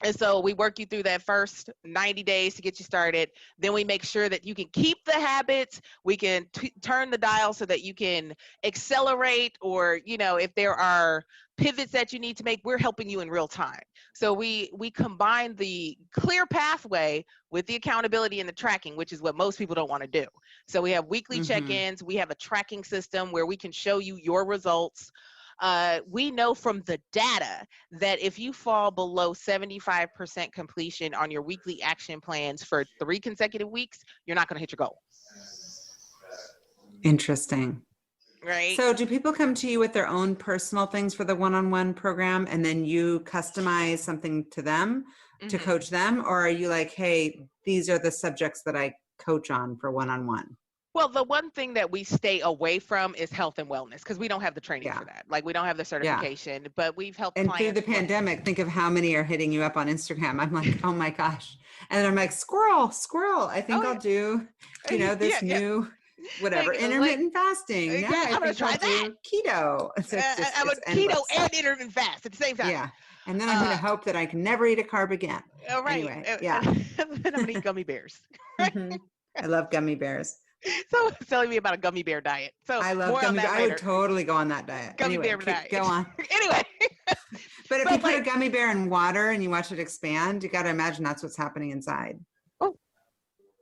And so we work you through that first 90 days to get you started. Then we make sure that you can keep the habits. We can turn the dial so that you can accelerate, or, you know, if there are pivots that you need to make, we're helping you in real time. So we combine the clear pathway with the accountability and the tracking, which is what most people don't want to do. So we have weekly check-ins. We have a tracking system where we can show you your results. We know from the data that if you fall below 75% completion on your weekly action plans for 3 consecutive weeks, you're not going to hit your goal. Interesting. Right. So do people come to you with their own personal things for the one-on-one program and then you customize something to them to coach them? Or are you like, hey, these are the subjects that I coach on for one-on-one? Well, the one thing that we stay away from is health and wellness because we don't have the training for that. Like, we don't have the certification, but we've helped clients. And through the pandemic, think of how many are hitting you up on Instagram. I'm like, oh my gosh. And then I'm like, squirrel. I think I'll do, you know, this new, whatever, like, intermittent fasting. Yeah, I'm going to try that. Keto. I'm a keto and intermittent fast at the same time. Yeah. And then I'm going to hope that I can never eat a carb again. Right. Anyway, yeah. I'm going to eat gummy bears. I love gummy bears. So it's telling me about a gummy bear diet. So I love gummy bear. I would totally go on that diet. Gummy bear diet. Go on. Anyway. But if you put a gummy bear in water and you watch it expand, you got to imagine that's what's happening inside. Oh.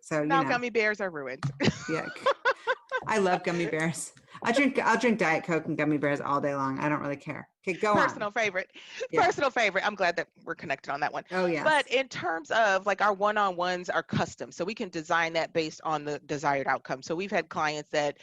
So now gummy bears are ruined. Yeah. I love gummy bears. I'll drink Diet Coke and gummy bears all day long. I don't really care. Okay, go on. Personal favorite. Yeah. Personal favorite. I'm glad that we're connected on that one. Oh, yeah. But in terms of like our one-on-ones are custom. So we can design that based on the desired outcome. So we've had clients that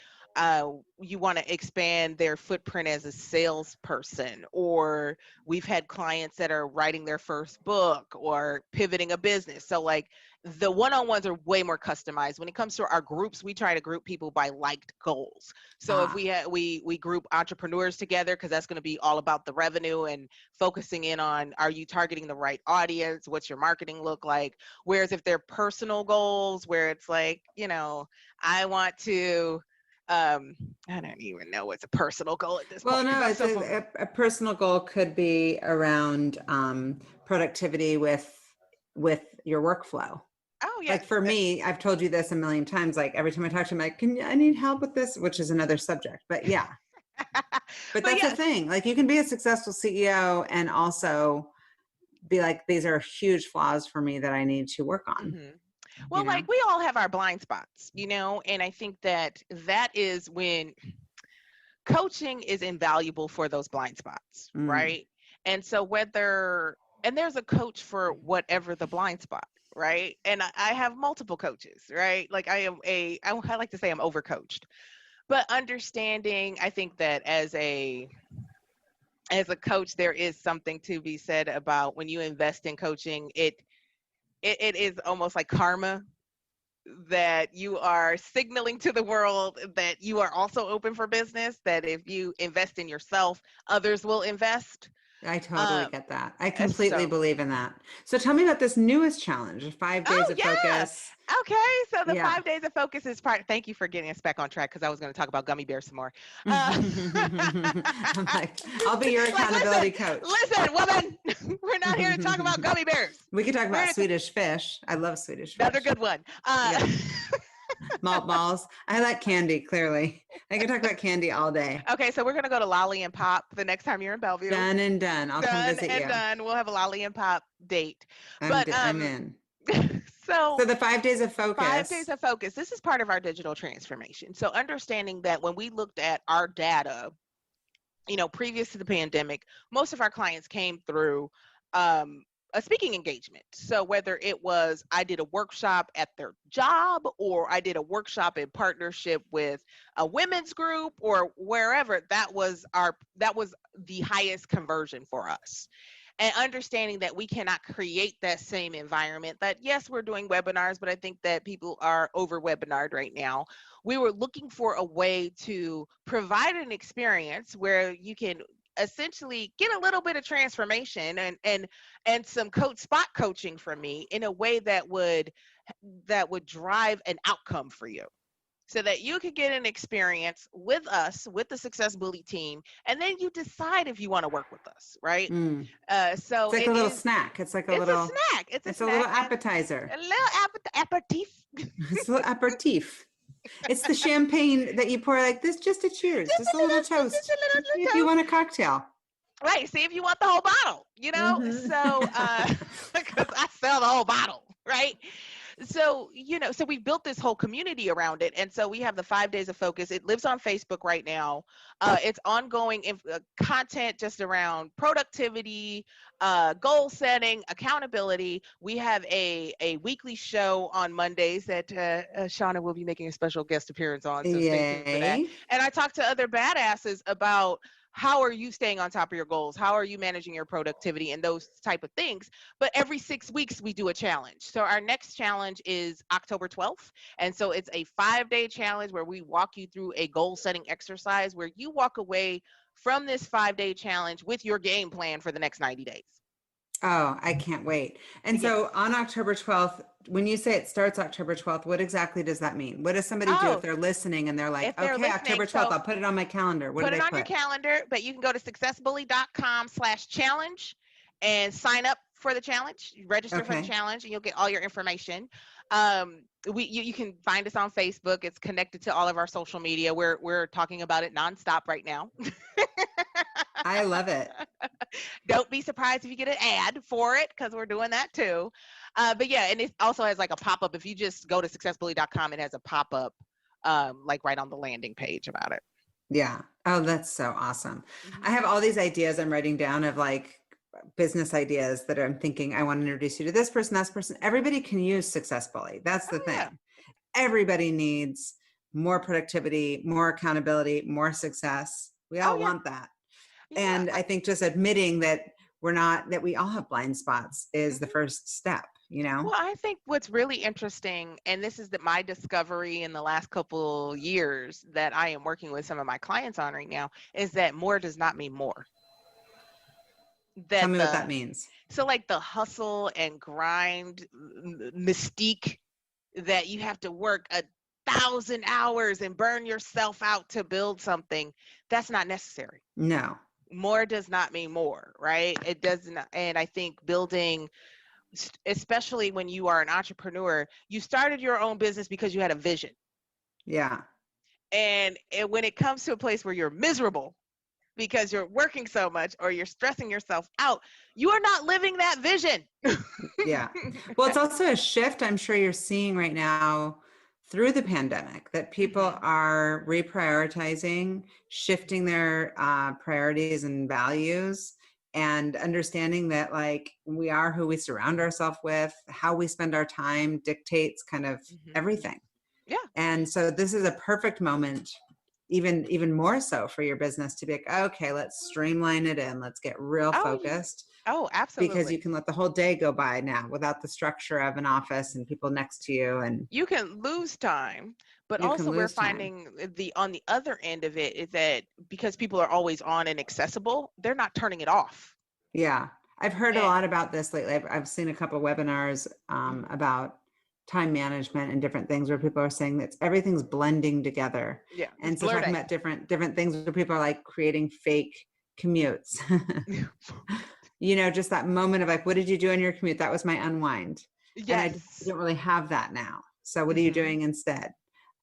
you want to expand their footprint as a salesperson, or we've had clients that are writing their first book or pivoting a business. So like the one-on-ones are way more customized. When it comes to our groups, we try to group people by liked goals. So if we group entrepreneurs together, because that's going to be all about the revenue and focusing in on, are you targeting the right audience? What's your marketing look like? Whereas if they're personal goals, where it's like, you know, I want to, I don't even know what's a personal goal at this point. Well, no, a personal goal could be around productivity with your workflow. Oh, yeah. Like for me, I've told you this a million times. Like every time I talk to him, like, I need help with this, which is another subject. But yeah, but that's the thing. Like you can be a successful CEO and also be like, these are huge flaws for me that I need to work on. Mm-hmm. Well, like we all have our blind spots, and I think that is when coaching is invaluable for those blind spots, right? And so there's a coach for whatever the blind spot, right? And I have multiple coaches, right? Like I like to say I'm overcoached, but understanding, I think that as a coach, there is something to be said about when you invest in coaching, it is almost like karma, that you are signaling to the world that you are also open for business, that if you invest in yourself, others will invest. I totally get that. I completely believe in that. So tell me about this newest challenge, 5 days of focus. Okay, so the 5 days of focus is thank you for getting us back on track, because I was going to talk about gummy bears some more. I'm like, I'll be your accountability coach. Listen, woman, we're not here to talk about gummy bears. We could talk about Swedish fish. I love Swedish fish. That's a good one. Malt balls. I like candy, clearly. I can talk about candy all day. Okay, so we're going to go to Lolly and Pop the next time you're in Bellevue. Done and done. I'll come visit you. Done. We'll have a Lolly and Pop date. I'm in. So the 5 days of focus. 5 days of focus. This is part of our digital transformation. So understanding that when we looked at our data, previous to the pandemic, most of our clients came through a speaking engagement. So whether it was I did a workshop at their job, or I did a workshop in partnership with a women's group, or wherever, that was the highest conversion for us. And understanding that we cannot create that same environment, that yes, we're doing webinars, but I think that people are over webinared right now. We were looking for a way to provide an experience where you can essentially get a little bit of transformation and some spot coaching from me in a way that would drive an outcome for you, so that you could get an experience with us, with the Success Bully team, and then you decide if you want to work with us, right? So it's like a little snack. It's like a little snack. It's a little appetizer. A little aperitif. It's a little aperitif. It's the champagne that you pour like this, just a cheers, just a little toast. If you want a cocktail. Right. See if you want the whole bottle, So, because I sell the whole bottle, right? So, so we've built this whole community around it. And so we have the 5 days of focus. It lives on Facebook right now. It's ongoing content just around productivity, goal setting, accountability. We have a weekly show on Mondays that Shauna will be making a special guest appearance on. So stay tuned for that. And I talk to other badasses about how are you staying on top of your goals? How are you managing your productivity and those type of things? But every 6 weeks we do a challenge. So our next challenge is October 12th. And so it's a 5-day challenge where we walk you through a goal setting exercise where you walk away from this 5-day challenge with your game plan for the next 90 days. Oh, I can't wait. And so on October 12th, when you say it starts October 12th, what exactly does that mean? What does somebody do if they're listening and they're like, okay, October 12th, I'll put it on my calendar. What do they put? Put it on your calendar, but you can go to successbully.com/challenge and sign up for the challenge, register for the challenge, and you'll get all your information. You can find us on Facebook. It's connected to all of our social media. We're talking about it nonstop right now. I love it. Don't be surprised if you get an ad for it, because we're doing that too. But yeah, and it also has like a pop-up. If you just go to successbully.com, it has a pop-up like right on the landing page about it. Yeah. Oh, that's so awesome. I have all these ideas I'm writing down of like business ideas that I'm thinking, I want to introduce you to this person, that person. Everybody can use Success Bully. That's the thing. Yeah. Everybody needs more productivity, more accountability, more success. We all want that. Yeah. And I think just admitting that that we all have blind spots is the first step, Well, I think what's really interesting, and this is my discovery in the last couple years that I am working with some of my clients on right now, is that more does not mean more. Tell me what that means. So like the hustle and grind mystique that you have to work 1,000 hours and burn yourself out to build something, that's not necessary. No. More does not mean more, right? It does not. And I think building, especially when you are an entrepreneur, you started your own business because you had a vision. Yeah. And when it comes to a place where you're miserable, because you're working so much or you're stressing yourself out, you are not living that vision. Yeah. Well, it's also a shift I'm sure you're seeing right now through the pandemic, that people are reprioritizing, shifting their priorities and values, and understanding that like we are who we surround ourselves with, how we spend our time dictates kind of everything. Yeah. And so this is a perfect moment, even more so for your business, to be like, okay, let's streamline it in. Let's get real focused. Oh, absolutely. Because you can let the whole day go by now without the structure of an office and people next to you. And you can lose time, but also we're finding on the other end of it is that because people are always on and accessible, they're not turning it off. Yeah. I've heard a lot about this lately. I've seen a couple of webinars about time management and different things where people are saying that everything's blending together. Yeah. And so talking about different things where people are like creating fake commutes. You know, just that moment of like, what did you do on your commute? That was my unwind. Yes. And I don't really have that now. So what are you doing instead?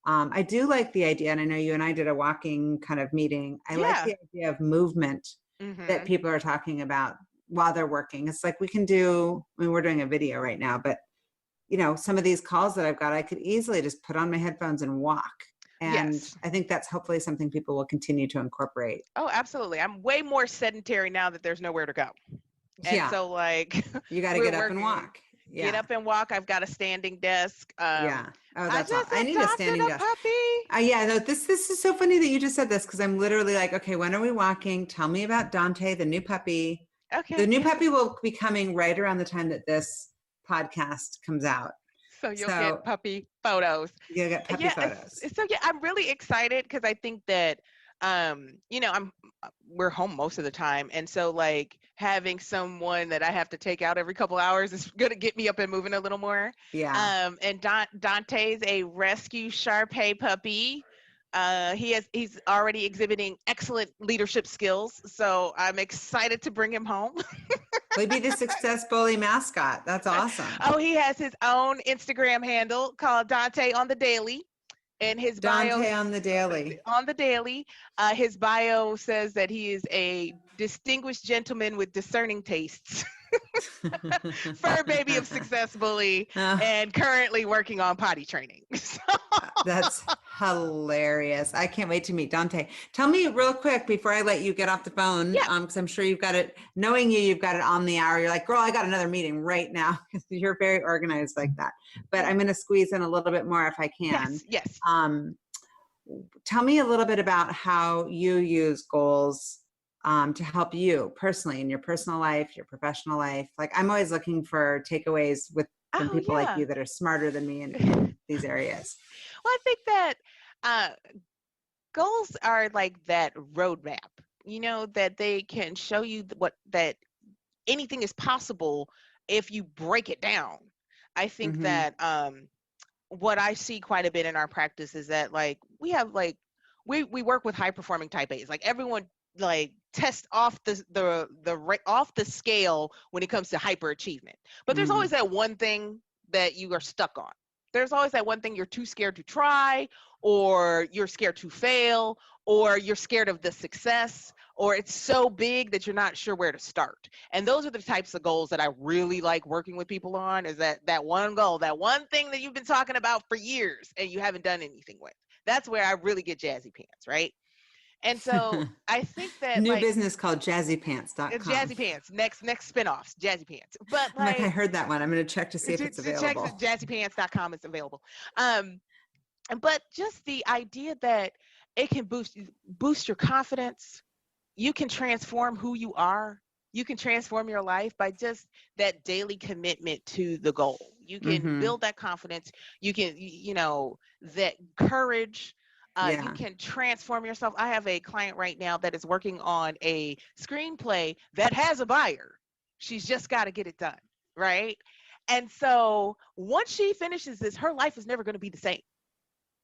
I do like the idea, and I know you and I did a walking kind of meeting. I like the idea of movement that people are talking about while they're working. It's like we can do, I mean, we're doing a video right now, but you know, some of these calls that I've got, I could easily just put on my headphones and walk. And I think that's hopefully something people will continue to incorporate. Oh, absolutely. I'm way more sedentary now that there's nowhere to go. And so like you got to get up and walk. Get up and walk. I've got a standing desk. Oh, that's awesome. I need a standing desk. Yeah, no, this is so funny that you just said this, because I'm literally like, okay, when are we walking? Tell me about Dante, the new puppy. Okay. The new puppy will be coming right around the time that this podcast comes out. So you'll get puppy photos. You'll get puppy photos. So yeah, I'm really excited because I think that you know, we're home most of the time, and so like having someone that I have to take out every couple hours is gonna get me up and moving a little more. Yeah. And Dante's a rescue Shar-Pei puppy. He's already exhibiting excellent leadership skills, so I'm excited to bring him home. He'll be the Success Bully mascot. That's awesome. Oh, he has his own Instagram handle called Dante on the Daily. And his bio on the daily. His bio says that he is a distinguished gentleman with discerning tastes. Fur baby of Success Bully, and currently working on potty training. That's hilarious. I can't wait to meet Dante. Tell me real quick before I let you get off the phone, because I'm sure you've got it, knowing you've got it on the hour. You're like, girl, I got another meeting right now. You're very organized like that. But I'm going to squeeze in a little bit more if I can. Yes. Tell me a little bit about how you use goals to help you personally in your personal life, your professional life. Like I'm always looking for takeaways from people like you that are smarter than me in these areas. Well, I think that goals are like that roadmap, you know, that they can show you that anything is possible if you break it down. I think that what I see quite a bit in our practice is that like we have like we work with high performing type A's. Like everyone like test off off the scale when it comes to hyper achievement. But there's always that one thing that you are stuck on. There's always that one thing you're too scared to try, or you're scared to fail, or you're scared of the success, or it's so big that you're not sure where to start. And those are the types of goals that I really like working with people on, is that one goal, that one thing that you've been talking about for years and you haven't done anything with. That's where I really get jazzy pants, right? And so I think that new business called jazzypants.com. Jazzy Pants, next spinoffs, Jazzy Pants. But like, I heard that one. I'm going to check to see if it's available. Check jazzypants.com, it's available. But just the idea that it can boost your confidence. You can transform who you are. You can transform your life by just that daily commitment to the goal. You can build that confidence. You can, you know, that courage. You can transform yourself. I have a client right now that is working on a screenplay that has a buyer. She's just got to get it done, right? And so once she finishes this, her life is never going to be the same.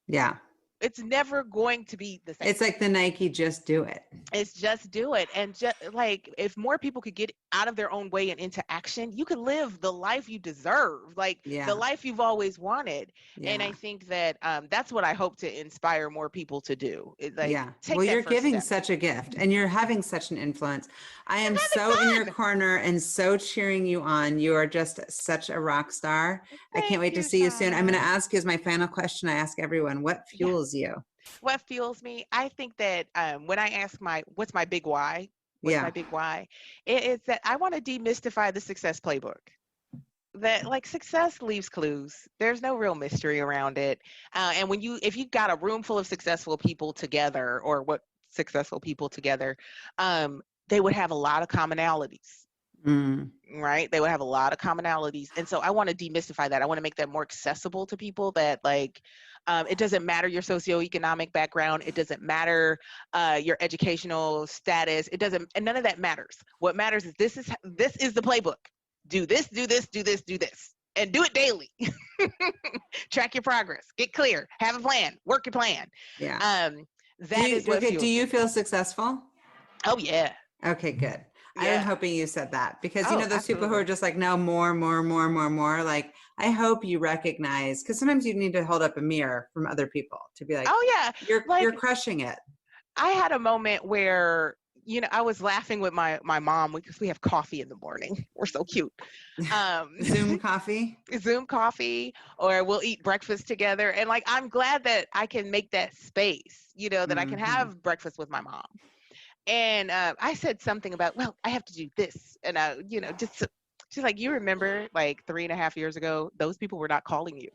Yeah. It's never going to be the same. It's like the Nike just do it. It's just do it. And just like if more people could get out of their own way and into action, you can live the life you deserve, like the life you've always wanted. And I think that that's what I hope to inspire more people to do. Like, take well, that you're first giving step. such a gift and you're having such an influence. I am so in your corner and so cheering you on. You are just such a rock star. I can't wait to see you soon. I'm going to ask you as my final question. I ask everyone, what fuels you? What fuels me? I think that when I ask what's my big why? What's my big why? It is that I want to demystify the success playbook. That, like, success leaves clues. There's no real mystery around it. And if you've got a room full of successful people together, or what successful people together, they would have a lot of commonalities. Right? They would have a lot of commonalities. And so I want to demystify that. I want to make that more accessible to people, that, like, it doesn't matter your socioeconomic background. It doesn't matter your educational status. And none of that matters. What matters is this is the playbook. Do this, do this, do this, do this, and do it daily. Track your progress. Get clear. Have a plan. Work your plan. Yeah. Do you feel successful? Oh, yeah. Okay, good. I'm hoping you said that, because those absolutely. people who are just like, no, more, like, I hope you recognize, because sometimes you need to hold up a mirror from other people to be like, oh yeah, you're crushing it. I had a moment where, I was laughing with my mom, because we have coffee in the morning. We're so cute. Zoom coffee, or we'll eat breakfast together. And, like, I'm glad that I can make that space, that I can have breakfast with my mom. And I said something about, well, I have to do this. And, she's like, you remember, like, 3.5 years ago, those people were not calling you.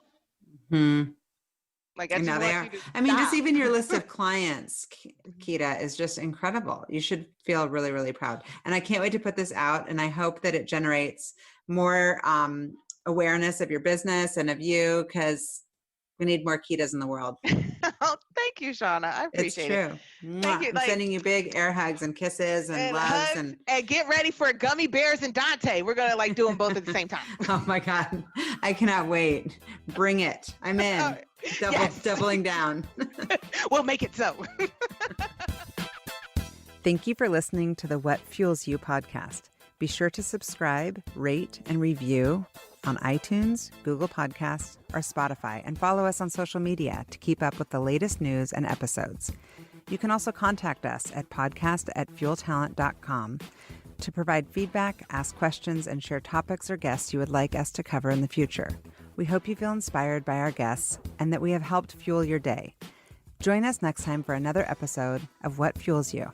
Like, and now they are. I mean, just even your list of clients, Keita, is just incredible. You should feel really, really proud. And I can't wait to put this out. And I hope that it generates more awareness of your business and of you, because we need more Keitas in the world. Oh, thank you, Shauna. I appreciate it. Thank you. I'm sending you big air hugs and kisses and loves. And get ready for Gummy Bears and Dante. We're going to, like, do them both at the same time. Oh my God. I cannot wait. Bring it. I'm in. Doubling down. We'll make it so. Thank you for listening to the What Fuels You podcast. Be sure to subscribe, rate, and review on iTunes, Google Podcasts, or Spotify, and follow us on social media to keep up with the latest news and episodes. You can also contact us at podcast@fueltalent.com to provide feedback, ask questions, and share topics or guests you would like us to cover in the future. We hope you feel inspired by our guests and that we have helped fuel your day. Join us next time for another episode of What Fuels You.